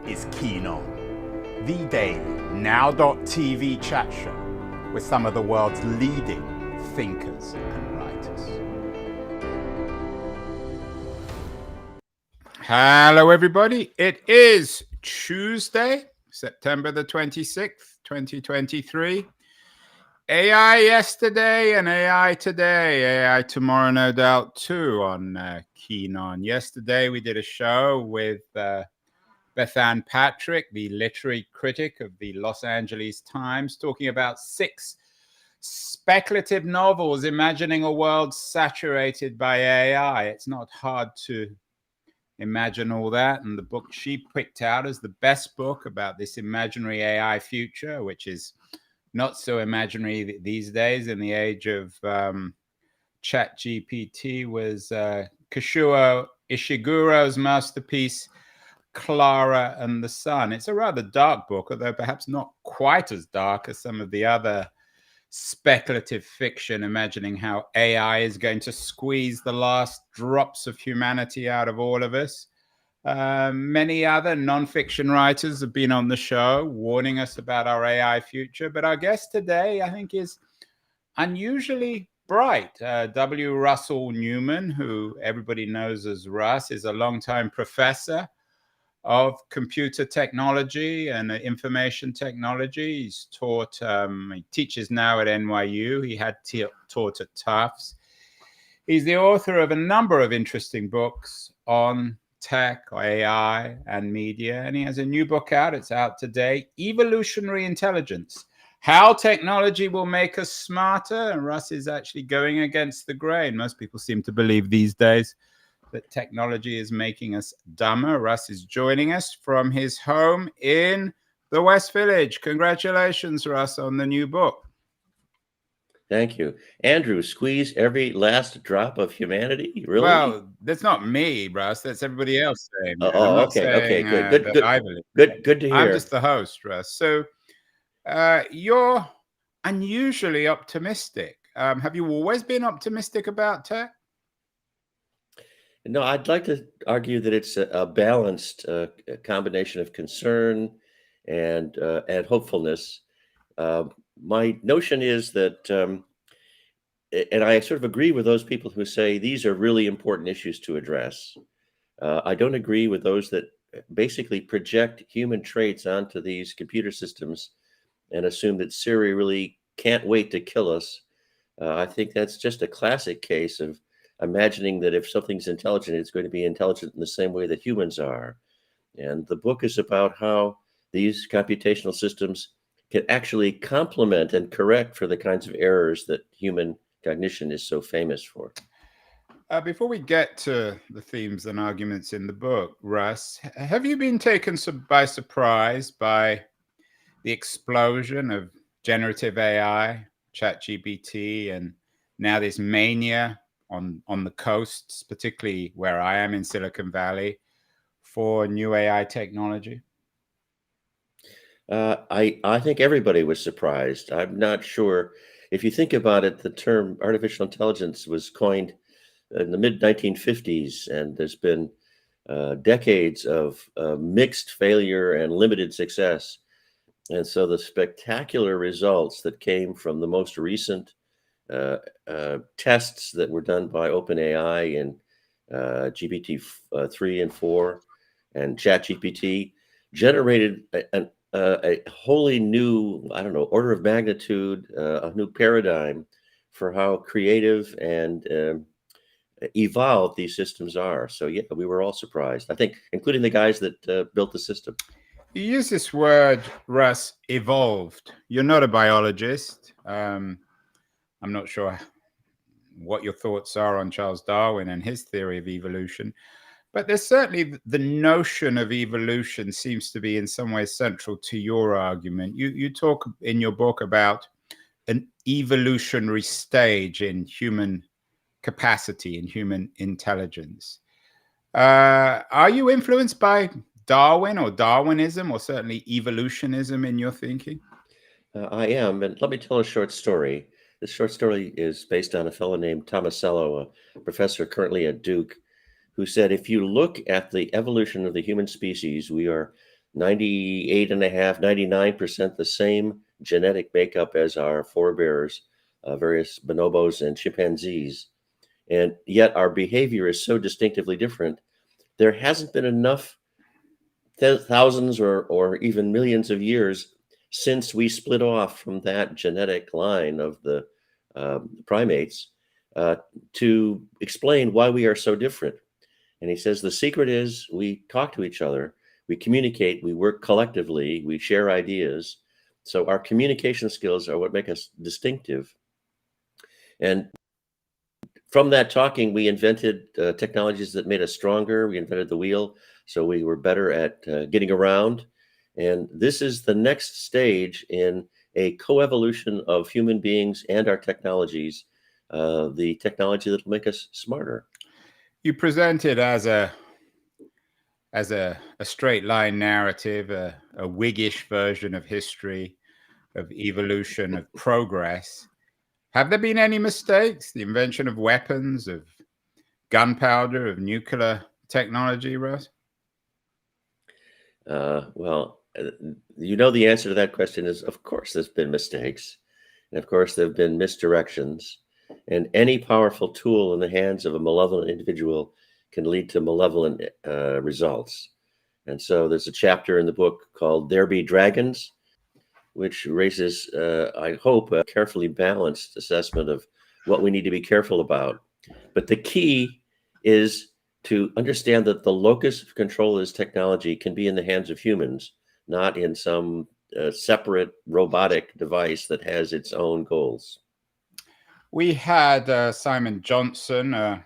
is Keen On, the daily now.tv chat show with some of the world's leading thinkers and writers. Hello, everybody. It is Tuesday, September the 26th, 2023. AI yesterday and AI today, AI tomorrow, no doubt, too, on Keen On. Yesterday, we did a show with Bethann Patrick, the literary critic of the Los Angeles Times, talking about 6 speculative novels imagining a world saturated by AI. It's not hard to imagine all that. And the book she picked out as the best book about this imaginary AI future, which is not so imaginary these days in the age of Chat GPT, was Kazuo Ishiguro's masterpiece, Clara and the Sun. It's a rather dark book, although perhaps not quite as dark as some of the other speculative fiction, imagining how AI is going to squeeze the last drops of humanity out of all of us. Many other non-fiction writers have been on the show warning us about our AI future, but our guest today, I think, is unusually bright. W. Russell Neuman, who everybody knows as Russ, is a longtime professor of computer technology and information technology. He's taught, he teaches now at NYU. He had taught at Tufts. He's the author of a number of interesting books on tech, AI, and media. And he has a new book out. It's out today, Evolutionary Intelligence: How Technology Will Make Us Smarter. And Russ is actually going against the grain. Most people seem to believe these days that technology is making us dumber. Russ is joining us from his home in the West Village. Congratulations, Russ, on the new book. Thank you. Andrew, squeeze every last drop of humanity? Really? Well, that's not me, Russ. That's everybody else saying that. Oh, okay, good. Good to hear. I'm just the host, Russ. So you're unusually optimistic. Have you always been optimistic about tech? No, I'd like to argue that it's a balanced combination of concern and hopefulness. My notion is that, and I sort of agree with those people who say these are really important issues to address. I don't agree with those that basically project human traits onto these computer systems and assume that Siri really can't wait to kill us. I think that's just a classic case of imagining that if something's intelligent, it's going to be intelligent in the same way that humans are. And the book is about how these computational systems can actually complement and correct for the kinds of errors that human cognition is so famous for. Before we get to the themes and arguments in the book, Russ, have you been taken by surprise by the explosion of generative AI, ChatGPT, and now this mania on the coasts, particularly where I am in Silicon Valley, for new AI technology? I think everybody was surprised. I'm not sure. If you think about it, the term artificial intelligence was coined in the mid-1950s, and there's been decades of mixed failure and limited success. And so the spectacular results that came from the most recent tests that were done by OpenAI in GPT-3 and 4 and ChatGPT generated a wholly new, I don't know, order of magnitude, a new paradigm for how creative and evolved these systems are. So yeah, we were all surprised, I think, including the guys that built the system. You use this word, Russ, evolved. You're not a biologist. I'm not sure what your thoughts are on Charles Darwin and his theory of evolution, but there's certainly the notion of evolution seems to be in some ways central to your argument. You talk in your book about an evolutionary stage in human capacity and human intelligence. Are you influenced by Darwin or Darwinism, or certainly evolutionism in your thinking? I am, and let me tell a short story. This short story is based on a fellow named Tomasello, a professor currently at Duke, who said, if you look at the evolution of the human species, we are 98.5, 99% the same genetic makeup as our forebears, various bonobos and chimpanzees. And yet our behavior is so distinctively different. There hasn't been enough thousands or even millions of years since we split off from that genetic line of the primates to explain why we are so different. And he says the secret is we talk to each other, we communicate, we work collectively, we share ideas. So our communication skills are what make us distinctive. And from that talking, we invented technologies that made us stronger. We invented the wheel, so we were better at getting around. And this is the next stage in a coevolution of human beings and our technologies, the technology that will make us smarter. You present it as a straight line narrative, a Whiggish version of history, of evolution, of progress. Have there been any mistakes? The invention of weapons, of gunpowder, of nuclear technology, Russ? You know, the answer to that question is, of course, there's been mistakes. And of course, there have been misdirections. And any powerful tool in the hands of a malevolent individual can lead to malevolent results. And so there's a chapter in the book called There Be Dragons, which raises, I hope, a carefully balanced assessment of what we need to be careful about. But the key is to understand that the locus of control of this technology can be in the hands of humans, not in some separate robotic device that has its own goals. We had Simon Johnson,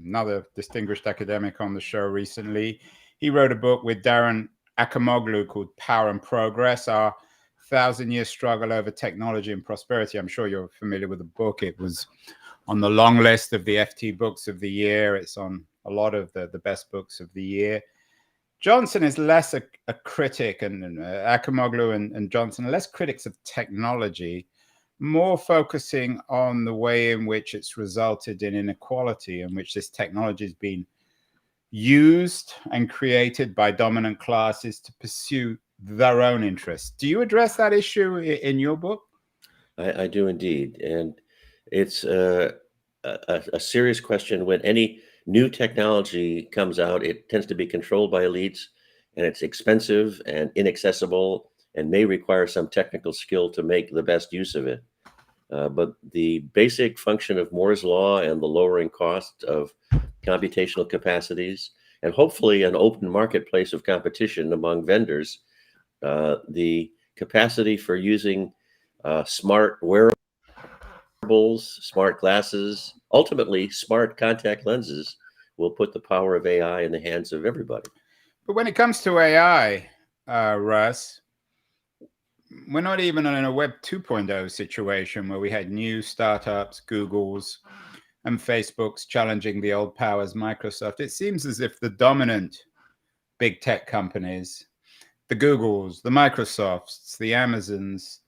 another distinguished academic, on the show recently. He wrote a book with Darren Acemoglu called Power and Progress, Our 1,000-Year Struggle Over Technology and Prosperity. I'm sure you're familiar with the book. It was on the long list of the FT books of the year. It's on a lot of the best books of the year. Johnson is less a critic, and Acemoglu and Johnson are less critics of technology, more focusing on the way in which it's resulted in inequality, in which this technology has been used and created by dominant classes to pursue their own interests. Do you address that issue in your book? I do indeed. And it's a serious question. When any new technology comes out, it tends to be controlled by elites, and it's expensive and inaccessible and may require some technical skill to make the best use of it. But the basic function of Moore's law and the lowering cost of computational capacities, and hopefully an open marketplace of competition among vendors, the capacity for using smart wearables, smart glasses, ultimately smart contact lenses, will put the power of AI in the hands of everybody. But when it comes to AI, Russ, we're not even in a Web 2.0 situation where we had new startups, Googles and Facebooks challenging the old powers, Microsoft. It seems as if the dominant big tech companies, the Googles, the Microsofts, the Amazons,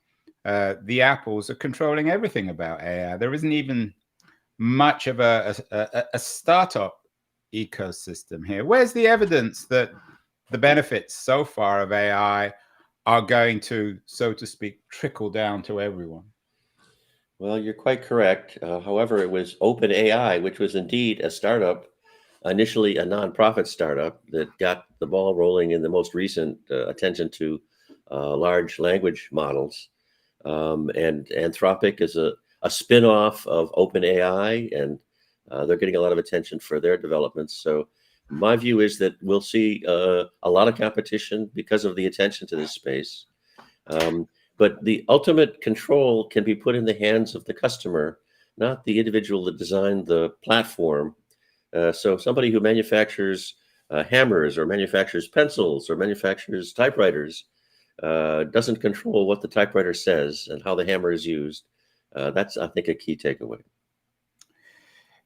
the Apples, are controlling everything about AI. There isn't even much of a startup ecosystem here. Where's the evidence that the benefits so far of AI are going to, so to speak, trickle down to everyone? Well, you're quite correct. However, it was OpenAI, which was indeed a startup, initially a nonprofit startup, that got the ball rolling in the most recent attention to large language models. And Anthropic is a spin-off of OpenAI, and they're getting a lot of attention for their developments. So my view is that we'll see a lot of competition because of the attention to this space. But the ultimate control can be put in the hands of the customer, not the individual that designed the platform. So somebody who manufactures hammers or manufactures pencils or manufactures typewriters doesn't control what the typewriter says and how the hammer is used. That's, I think, a key takeaway.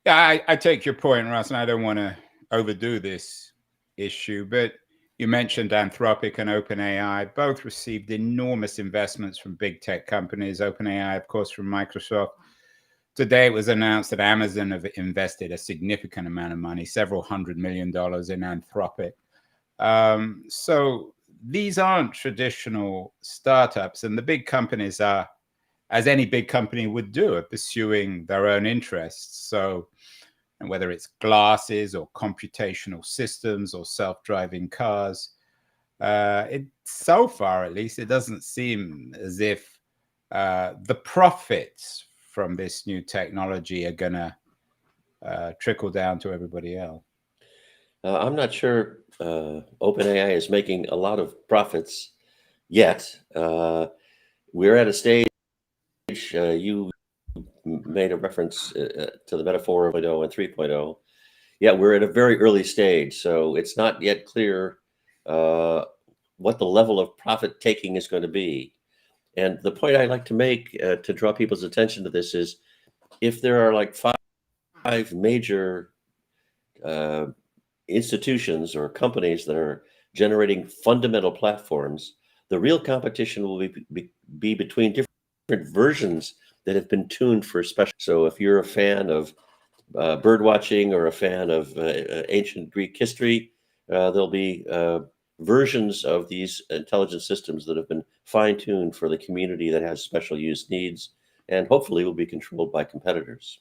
Yeah, I take your point, Russ, and I don't want to overdo this issue, but you mentioned Anthropic and OpenAI. Both received enormous investments from big tech companies. OpenAI, of course, from Microsoft. Today it was announced that Amazon have invested a significant amount of money, several $100 million in Anthropic. So these aren't traditional startups, and the big companies are, as any big company would do, are pursuing their own interests. So, and whether it's glasses or computational systems or self-driving cars, so far at least, it doesn't seem as if the profits from this new technology are going to trickle down to everybody else. I'm not sure OpenAI is making a lot of profits yet. We're at a stage, you made a reference to the metaphor of 0 and 3.0. Yeah, we're at a very early stage, so it's not yet clear what the level of profit taking is going to be. And the point I like to make to draw people's attention to this is, if there are like five major institutions or companies that are generating fundamental platforms, the real competition will be between different versions that have been tuned for special. So if you're a fan of bird watching or a fan of ancient Greek history, there'll be versions of these intelligent systems that have been fine-tuned for the community that has special use needs, and hopefully will be controlled by competitors.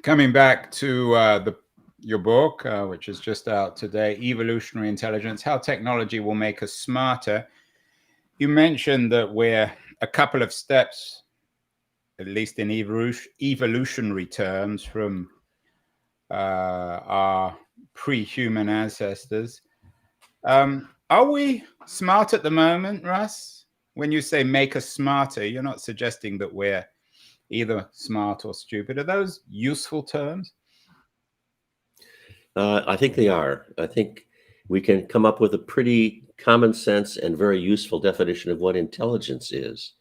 Coming back to your book, which is just out today, Evolutionary Intelligence, How Technology Will Make Us Smarter, you mentioned that we're a couple of steps, at least in evolutionary terms, from our pre-human ancestors. Are we smart at the moment, Russ? When you say make us smarter, you're not suggesting that we're either smart or stupid. Are those useful terms? I think they are. I think we can come up with a pretty common sense and very useful definition of what intelligence is.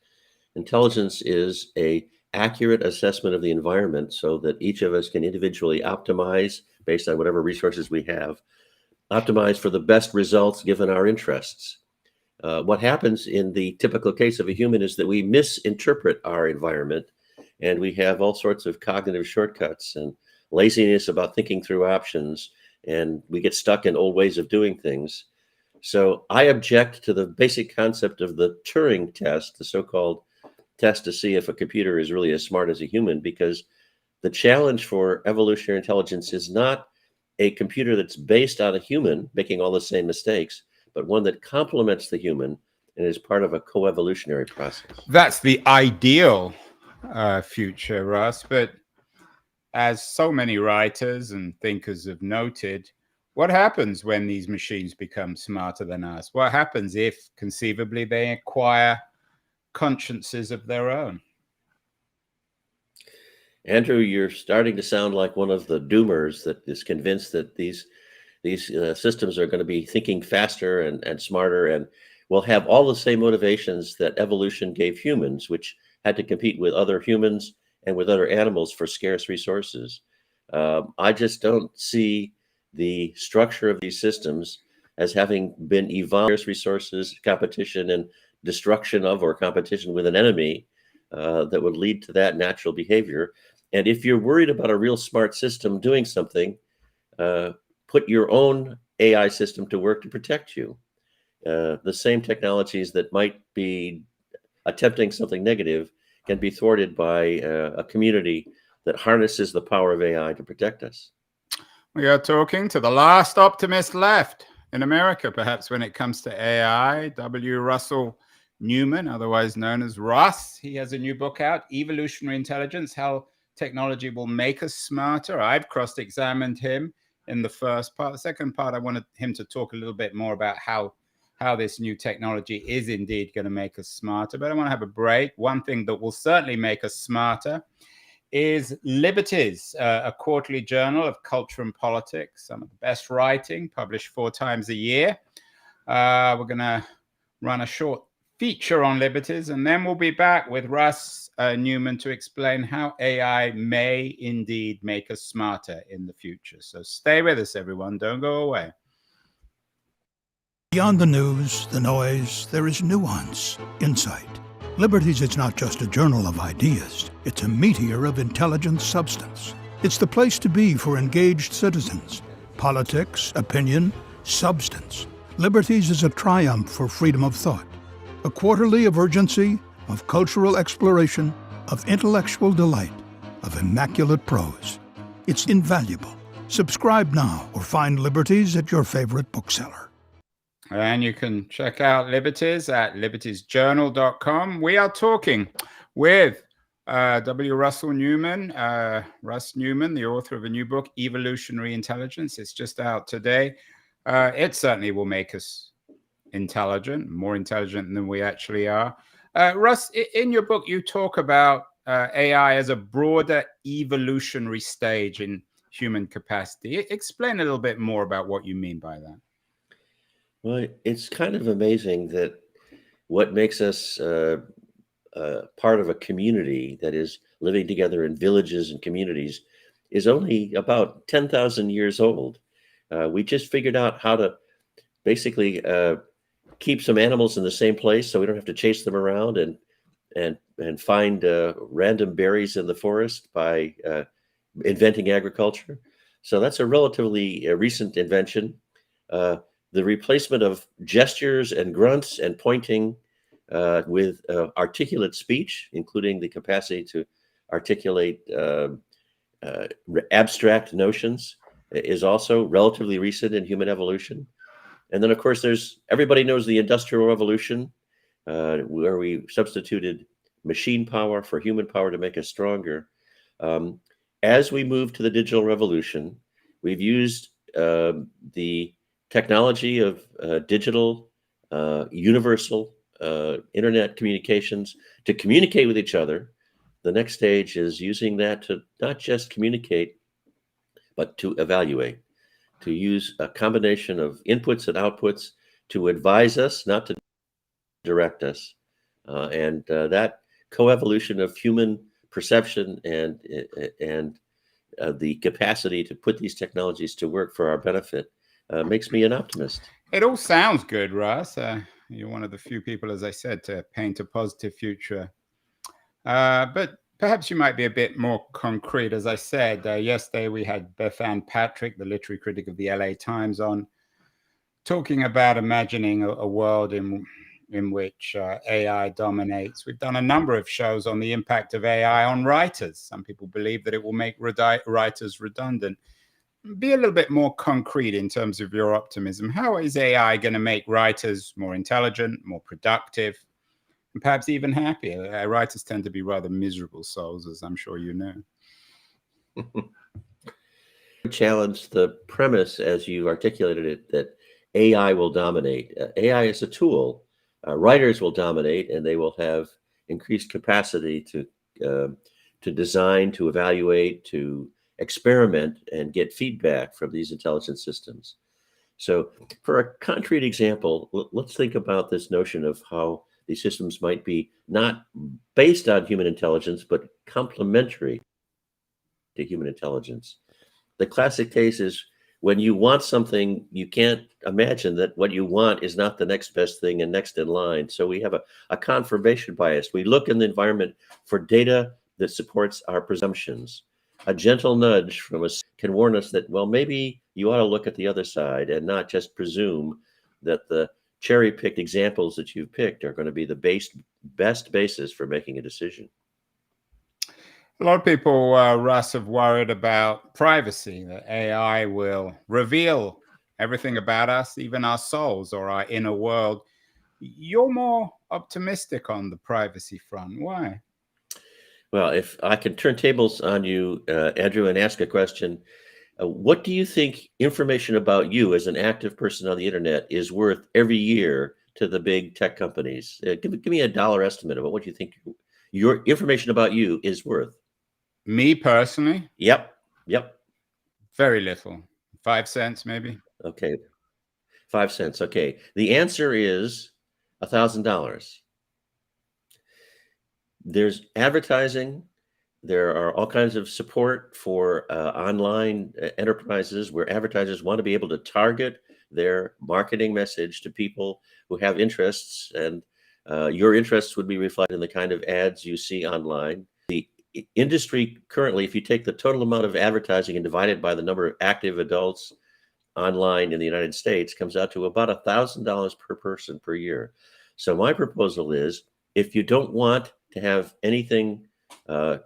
Intelligence is an accurate assessment of the environment so that each of us can individually optimize based on whatever resources we have, optimize for the best results given our interests. What happens in the typical case of a human is that we misinterpret our environment, and we have all sorts of cognitive shortcuts and laziness about thinking through options, and we get stuck in old ways of doing things. So I object to the basic concept of the Turing test, the so-called test to see if a computer is really as smart as a human, because the challenge for evolutionary intelligence is not a computer that's based on a human making all the same mistakes, but one that complements the human and is part of a co-evolutionary process. That's the ideal future, Russ. But as so many writers and thinkers have noted, what happens when these machines become smarter than us? What happens if, conceivably, they acquire consciences of their own? Andrew, you're starting to sound like one of the doomers that is convinced that these systems are going to be thinking faster and smarter and will have all the same motivations that evolution gave humans, which had to compete with other humans and with other animals for scarce resources. I just don't see the structure of these systems as having been evolved. Scarce resources, competition, and destruction of or competition with an enemy that would lead to that natural behavior. And if you're worried about a real smart system doing something, put your own AI system to work to protect you. The same technologies that might be attempting something negative can be thwarted by a community that harnesses the power of AI to protect us. We are talking to the last optimist left in America, perhaps, when it comes to AI, W. Russell Neuman, otherwise known as Russ. He has a new book out, Evolutionary Intelligence, How Technology Will Make Us Smarter. I've cross-examined him in the first part. The second part, I wanted him to talk a little bit more about how this new technology is indeed going to make us smarter. But I want to have a break. One thing that will certainly make us smarter is Liberties, a quarterly journal of culture and politics, some of the best writing, published 4 times a year. We're going to run a short feature on Liberties, and then we'll be back with Russ Neuman to explain how AI may indeed make us smarter in the future. So stay with us, everyone. Don't go away. Beyond the news, the noise, there is nuance, insight. Liberties is not just a journal of ideas. It's a meteor of intelligent substance. It's the place to be for engaged citizens. Politics, opinion, substance. Liberties is a triumph for freedom of thought, a quarterly of urgency, of cultural exploration, of intellectual delight, of immaculate prose. It's invaluable. Subscribe now or find Liberties at your favorite bookseller. And you can check out Liberties at libertiesjournal.com. We are talking with W. Russell Neuman, Russ Neuman, the author of a new book, Evolutionary Intelligence. It's just out today. It certainly will make us intelligent, more intelligent than we actually are. Russ, in your book, you talk about AI as a broader evolutionary stage in human capacity. Explain a little bit more about what you mean by that. Well, it's kind of amazing that what makes us part of a community that is living together in villages and communities is only about 10,000 years old. We just figured out how to basically keep some animals in the same place so we don't have to chase them around and find random berries in the forest by inventing agriculture. So that's a relatively recent invention. The replacement of gestures and grunts and pointing with articulate speech, including the capacity to articulate abstract notions, is also relatively recent in human evolution. And then, of course, everybody knows the Industrial Revolution, where we substituted machine power for human power to make us stronger. As we move to the digital revolution, we've used the technology of digital, universal internet communications to communicate with each other. The next stage is using that to not just communicate, but to evaluate, to use a combination of inputs and outputs to advise us, not to direct us. And that coevolution of human perception and the capacity to put these technologies to work for our benefit makes me an optimist. It all sounds good, Russ. You're one of the few people, as I said, to paint a positive future. But perhaps you might be a bit more concrete. As I said, yesterday we had Bethan Patrick, the literary critic of the LA Times, on, talking about imagining a world in which AI dominates. We've done a number of shows on the impact of AI on writers. Some people believe that it will make writers redundant. Be a little bit more concrete in terms of your optimism. How is AI going to make writers more intelligent, more productive, and perhaps even happier? Writers tend to be rather miserable souls, as I'm sure you know. Challenge the premise, as you articulated it, that AI will dominate. AI is a tool. Writers will dominate, and they will have increased capacity to design, to evaluate, to experiment, and get feedback from these intelligent systems. So, for a concrete example, let's think about this notion of how these systems might be not based on human intelligence, but complementary to human intelligence. The classic case is when you want something, you can't imagine that what you want is not the next best thing and next in line. So we have a confirmation bias. We look in the environment for data that supports our presumptions. A gentle nudge from us can warn us that, well, maybe you ought to look at the other side and not just presume that the cherry-picked examples that you've picked are going to be the best basis for making a decision. A lot of people, Russ, have worried about privacy, that AI will reveal everything about us, even our souls or our inner world. You're more optimistic on the privacy front. Why? Well, if I can turn tables on you, Andrew, and ask a question, what do you think information about you as an active person on the internet is worth every year to the big tech companies? Give me a dollar estimate of what you think your information about you is worth. Me personally? Yep. Very little. 5 cents, maybe. Okay. 5 cents. Okay. The answer is $1,000. There's advertising. There are all kinds of support for online enterprises where advertisers want to be able to target their marketing message to people who have interests, and your interests would be reflected in the kind of ads you see online. The industry currently, if you take the total amount of advertising and divide it by the number of active adults, online in the United States comes out to about $1,000 per person per year. So my proposal is, if you don't want to have anything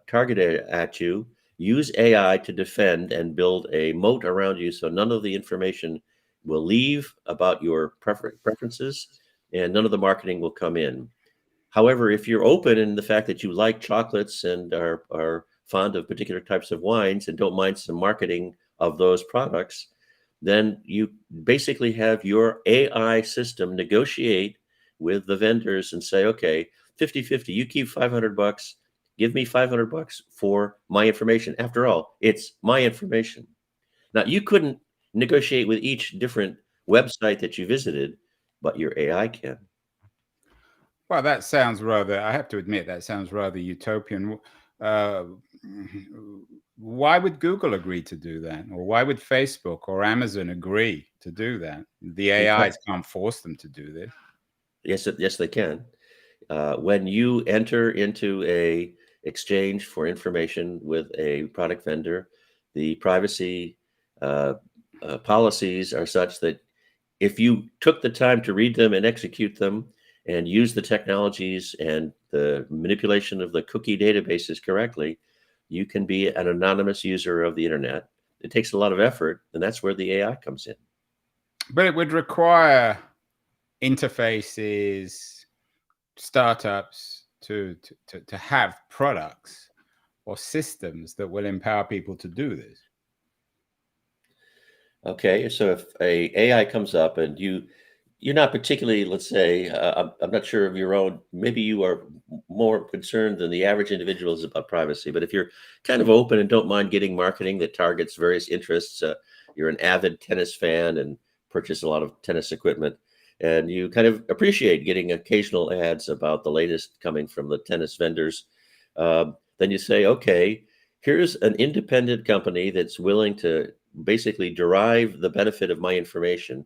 targeted at you, use AI to defend and build a moat around you so none of the information will leave about your preferences and none of the marketing will come in. However, if you're open in the fact that you like chocolates and are fond of particular types of wines and don't mind some marketing of those products, then you basically have your AI system negotiate with the vendors and say, okay, 50-50, you keep $500, give me $500 for my information. After all, it's my information. Now, you couldn't negotiate with each different website that you visited, but your AI can. Well, that sounds rather, I have to admit, that sounds rather utopian. Uh, why would Google agree to do that? Or why would Facebook or Amazon agree to do that? The AIs can't force them to do this. Yes, they can. When you enter into a exchange for information with a product vendor, the privacy policies are such that if you took the time to read them and execute them and use the technologies and the manipulation of the cookie databases correctly, you can be an anonymous user of the internet. It takes a lot of effort, and that's where the AI comes in. But it would require interfaces, startups to have products or systems that will empower people to do this. Okay, so if a AI comes up and you're not particularly, let's say, I'm not sure of your own, maybe you are more concerned than the average individuals about privacy, but if you're kind of open and don't mind getting marketing that targets various interests, you're an avid tennis fan and purchase a lot of tennis equipment, and you kind of appreciate getting occasional ads about the latest coming from the tennis vendors, then you say, okay, here's an independent company that's willing to basically derive the benefit of my information,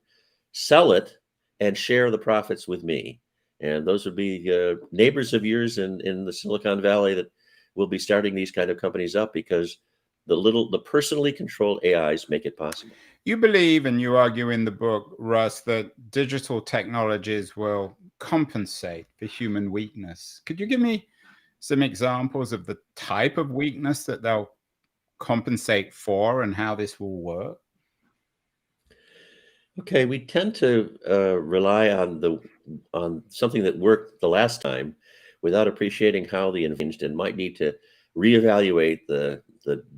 sell it, and share the profits with me. And those would be neighbors of yours in the Silicon Valley that will be starting these kind of companies up because the personally controlled AIs make it possible. You believe, and you argue in the book, Russ, that digital technologies will compensate for human weakness. Could you give me some examples of the type of weakness that they'll compensate for and how this will work? Okay, we tend to rely on something that worked the last time without appreciating how the changed and might need to reevaluate the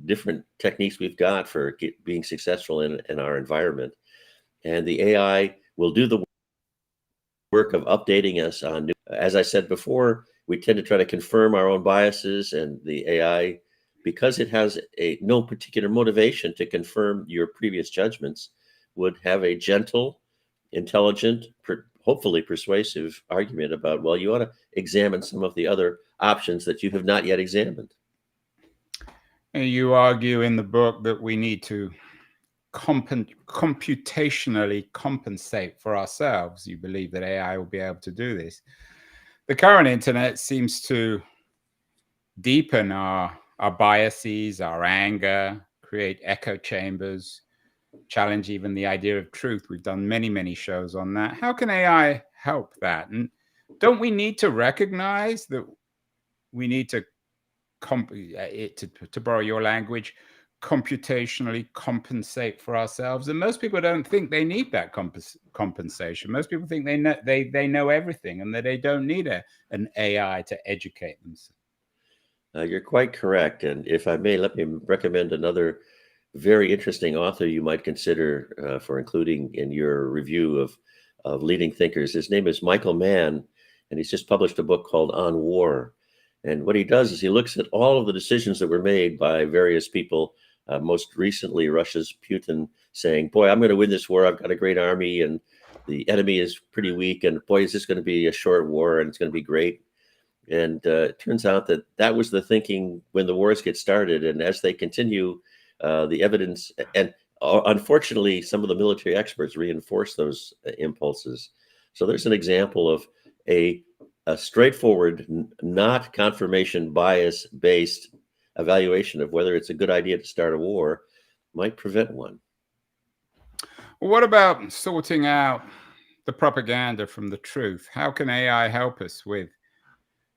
different techniques we've got for being successful in our environment. And the AI will do the work of updating us on new. As I said before, we tend to try to confirm our own biases, and the AI, because it has no particular motivation to confirm your previous judgments, would have a gentle, intelligent, hopefully persuasive argument about, well, you ought to examine some of the other options that you have not yet examined. And you argue in the book that we need to computationally compensate for ourselves. You believe that AI will be able to do this. The current internet seems to deepen our biases, our anger, create echo chambers, challenge even the idea of truth. We've done many, many shows on that. How can AI help that? And don't we need to recognize that we need to, to borrow your language, computationally compensate for ourselves? And most people don't think they need that compensation. Most people think they know everything and that they don't need an AI to educate themselves. You're quite correct. And if I may, let me recommend another very interesting author you might consider for including in your review of leading thinkers. His name is Michael Mann, and he's just published a book called On War. And what he does is he looks at all of the decisions that were made by various people, most recently Russia's Putin saying, boy, I'm going to win this war. I've got a great army and the enemy is pretty weak. And boy, is this going to be a short war and it's going to be great. And it turns out that was the thinking when the wars get started. And as they continue, the evidence, and unfortunately, some of the military experts reinforce those impulses. So there's an example of a straightforward, not confirmation bias based evaluation of whether it's a good idea to start a war might prevent one. What about sorting out the propaganda from the truth? How can AI help us with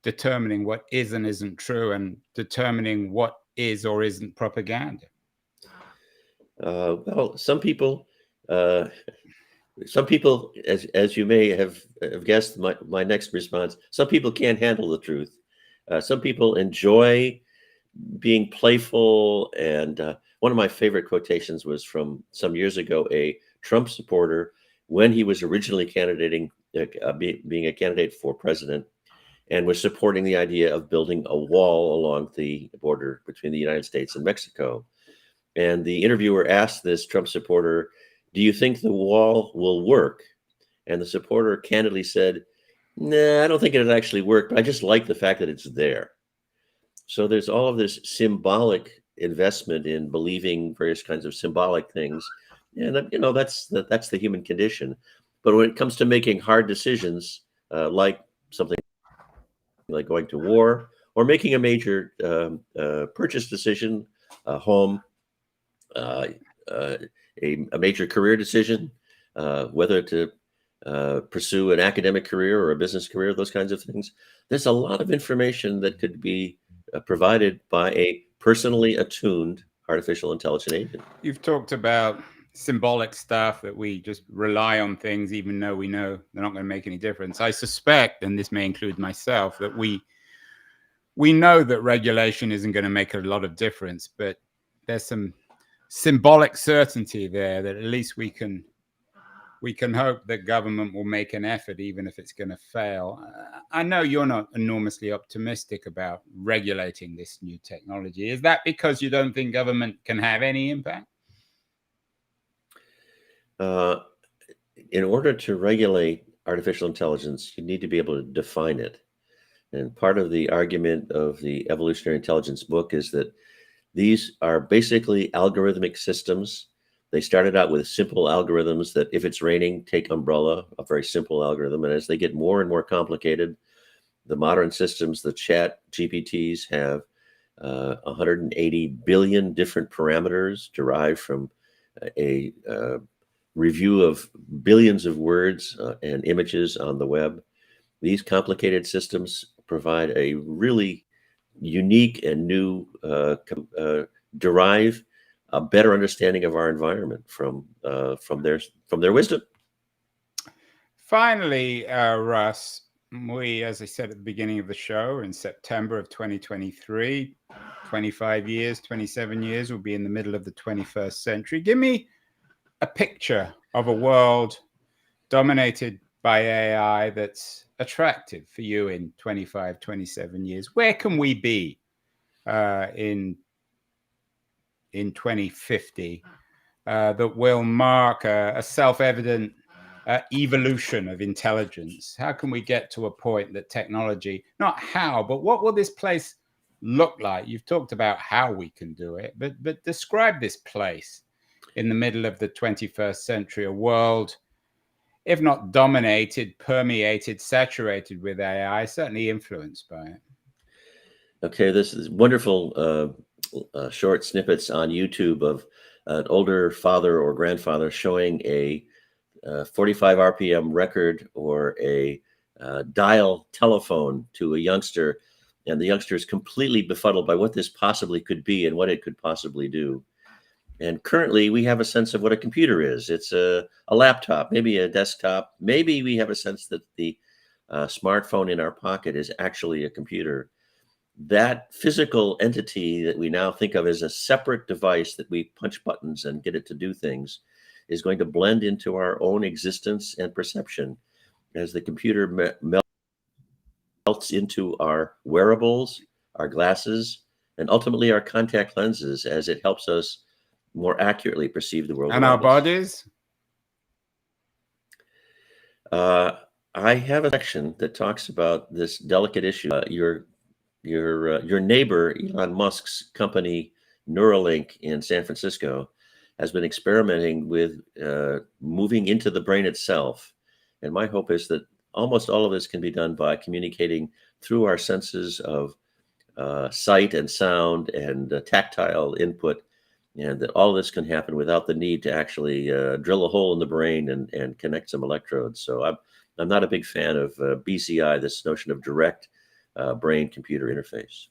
determining what is and isn't true and determining what is or isn't propaganda? Well, some people, as you may have guessed, my next response, some people can't handle the truth. Some people enjoy being playful. And one of my favorite quotations was from some years ago, a Trump supporter, when he was originally being a candidate for president, and was supporting the idea of building a wall along the border between the United States and Mexico. And the interviewer asked this Trump supporter, "Do you think the wall will work?" And the supporter candidly said, "Nah, I don't think it'll actually work, but I just like the fact that it's there." So there's all of this symbolic investment in believing various kinds of symbolic things. And, that's the human condition. But when it comes to making hard decisions, like something like going to war or making a major purchase decision, a home, uh, uh, a major career decision, whether to pursue an academic career or a business career, those kinds of things. There's a lot of information that could be provided by a personally attuned artificial intelligent agent. You've talked about symbolic stuff, that we just rely on things even though we know they're not going to make any difference. I suspect, and this may include myself, that we know that regulation isn't going to make a lot of difference, but there's some symbolic certainty there that at least we can hope that government will make an effort, even if it's going to fail. I know you're not enormously optimistic about regulating this new technology. Is that because you don't think government can have any impact? In order to regulate artificial intelligence, you need to be able to define it. And part of the argument of the evolutionary intelligence book is that these are basically algorithmic systems. They started out with simple algorithms that if it's raining, take umbrella, a very simple algorithm. And as they get more and more complicated, the modern systems, the chat GPTs, have 180 billion different parameters derived from a review of billions of words and images on the web. These complicated systems provide a really unique and new derive a better understanding of our environment from their wisdom. Finally, Russ, we, as I said at the beginning of the show, in September of 2023, 25 years, 27 years, we'll be in the middle of the 21st century. Give me a picture of a world dominated by AI that's attractive for you in 25, 27 years. Where can we be in 2050 that will mark a self-evident evolution of intelligence? How can we get to a point that technology, not how, but what will this place look like? You've talked about how we can do it, but describe this place in the middle of the 21st century, a world, if not dominated, permeated, saturated with AI, certainly influenced by it. Okay, this is wonderful short snippets on YouTube of an older father or grandfather showing a 45 RPM record or a dial telephone to a youngster, and the youngster is completely befuddled by what this possibly could be and what it could possibly do. And currently, we have a sense of what a computer is. It's a laptop, maybe a desktop. Maybe we have a sense that the smartphone in our pocket is actually a computer. That physical entity that we now think of as a separate device that we punch buttons and get it to do things is going to blend into our own existence and perception as the computer melts into our wearables, our glasses, and ultimately our contact lenses as it helps us more accurately perceive the world and our bodies. I have a section that talks about this delicate issue. Your neighbor, Elon Musk's company, Neuralink in San Francisco, has been experimenting with moving into the brain itself. And my hope is that almost all of this can be done by communicating through our senses of sight and sound and tactile input and that all of this can happen without the need to actually drill a hole in the brain and connect some electrodes. So I'm not a big fan of BCI, this notion of direct brain-computer interface.